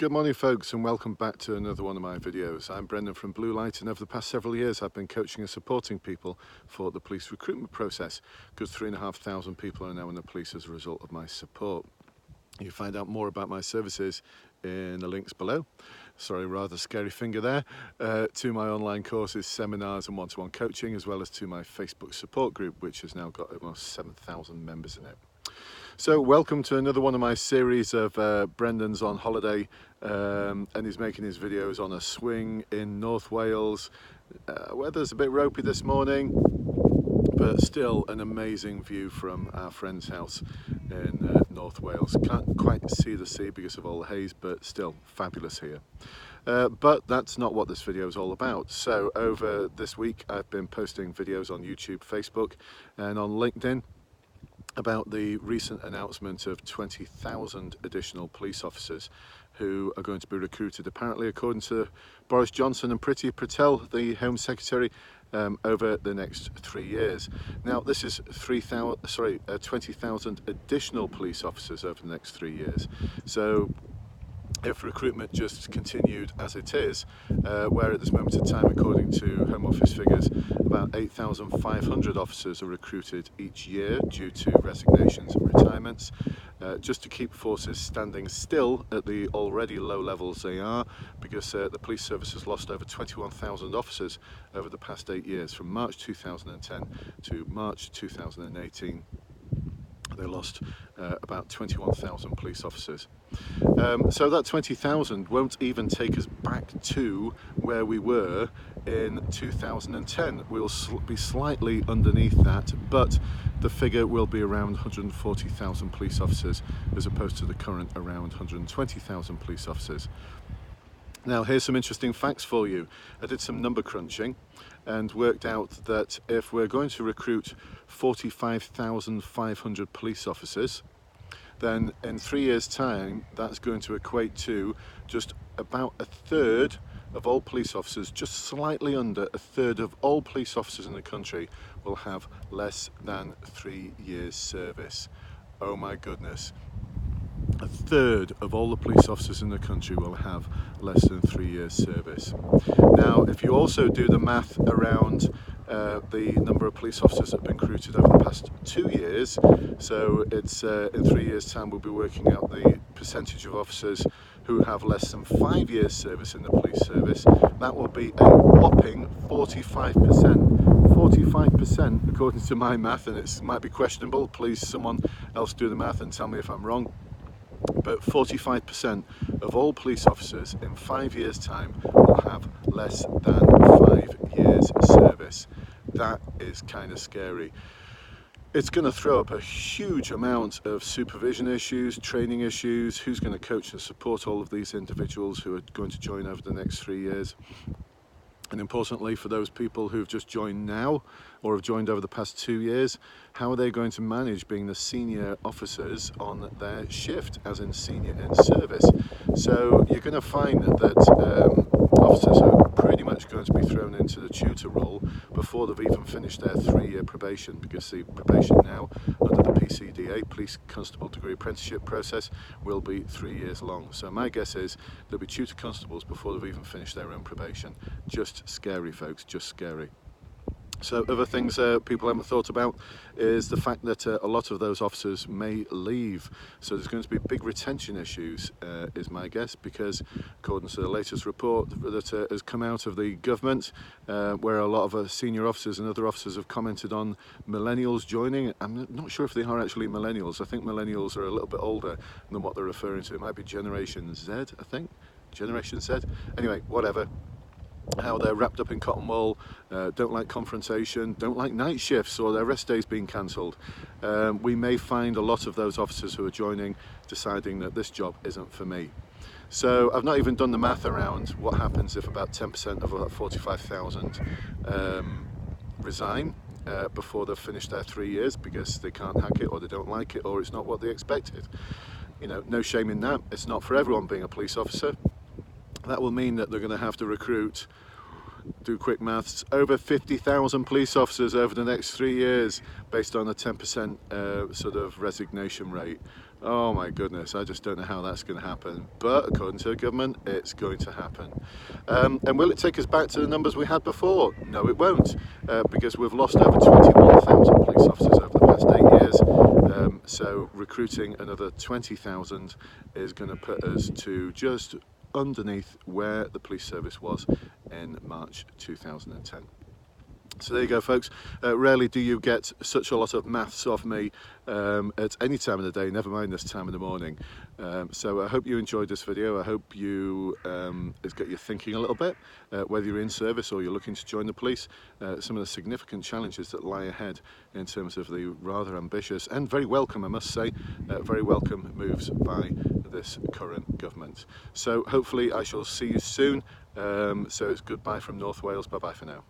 Good morning folks, and welcome back to another one of my videos. I'm Brendan from Bluelight, and over the past several years I've been coaching and supporting people for the police recruitment process. Good 3,500 people are now in the police as a result of my support. You can find out more about my services in the links below. Sorry, rather scary finger there. To my online courses, seminars and one-to-one coaching, as well as to my Facebook support group, which has now got almost 7,000 members in it. So welcome to another one of my series of Brendan's on holiday, and he's making his videos on a swing in North Wales. Weather's a bit ropey this morning, but still an amazing view from our friend's house in North Wales. Can't quite see the sea because of all the haze, but still fabulous here. But that's not what this video is all about. So over this week I've been posting videos on YouTube, Facebook and on LinkedIn about the recent announcement of 20,000 additional police officers who are going to be recruited, apparently according to Boris Johnson and Priti Patel, the Home Secretary, over the next 3 years. Now this is 20,000 additional police officers over the next 3 years. So if recruitment just continued as it is, where at this moment in time, according to Home Office figures, about 8,500 officers are recruited each year due to resignations and retirements, just to keep forces standing still at the already low levels they are, because the police service has lost over 21,000 officers over the past 8 years, from March 2010 to March 2018. They lost about 21,000 police officers. So that 20,000 won't even take us back to where we were in 2010. We'll be slightly underneath that, but the figure will be around 140,000 police officers as opposed to the current around 120,000 police officers. Now here's some interesting facts for you. I did some number crunching and worked out that if we're going to recruit 45,500 police officers, then in 3 years' time that's going to equate to just about a third of all police officers, just slightly under a third of all police officers in the country will have less than 3 years service. Oh my goodness. A third of all the police officers in the country will have less than 3 years service. Now if you also do the math around the number of police officers that have been recruited over the past 2 years, so it's in 3 years time we'll be working out the percentage of officers who have less than 5 years service in the police service. That will be a whopping 45%. 45% according to my math, and it might be questionable. Please someone else do the math and tell me if I'm wrong. But 45% of all police officers in 5 years' time will have less than 5 years service. That is kind of scary. It's going to throw up a huge amount of supervision issues, training issues. Who's going to coach and support all of these individuals who are going to join over the next 3 years? And importantly, for those people who've just joined now or have joined over the past 2 years, how are they going to manage being the senior officers on their shift, as in senior in service? So you're going to find that officers are pretty much going to be thrown into the tutor role before they've even finished their 3-year probation, because the probation now under the PCDA, Police Constable Degree Apprenticeship process, will be 3 years long. So my guess is there'll be tutor constables before they've even finished their own probation. Just scary, folks, just scary. So other things people haven't thought about is the fact that a lot of those officers may leave. So there's going to be big retention issues, is my guess, because according to the latest report that has come out of the government, where a lot of senior officers and other officers have commented on millennials joining. I'm not sure if they are actually millennials. I think millennials are a little bit older than what they're referring to. It might be Generation Z, I think. Generation Z. Anyway, whatever. How they're wrapped up in cotton wool, don't like confrontation, don't like night shifts or their rest days being cancelled. We may find a lot of those officers who are joining deciding that this job isn't for me. So I've not even done the math around what happens if about 10% of that 45,000 resign before they've finished their 3 years because they can't hack it or they don't like it or it's not what they expected. You know, no shame in that. It's not for everyone being a police officer. That will mean that they're going to have to recruit, do quick maths, over 50,000 police officers over the next 3 years based on a 10% sort of resignation rate. Oh my goodness, I just don't know how that's going to happen. But according to the government, it's going to happen. And will it take us back to the numbers we had before? No, it won't, because we've lost over 21,000 police officers over the past 8 years. So recruiting another 20,000 is going to put us to just underneath where the police service was in March 2010. So there you go, folks. Rarely do you get such a lot of maths off me at any time of the day, never mind this time of the morning. So I hope you enjoyed this video. I hope it's got you thinking a little bit, whether you're in service or you're looking to join the police, some of the significant challenges that lie ahead in terms of the rather ambitious and very welcome, I must say, very welcome moves by this current government. So hopefully I shall see you soon. So it's goodbye from North Wales. Bye bye for now.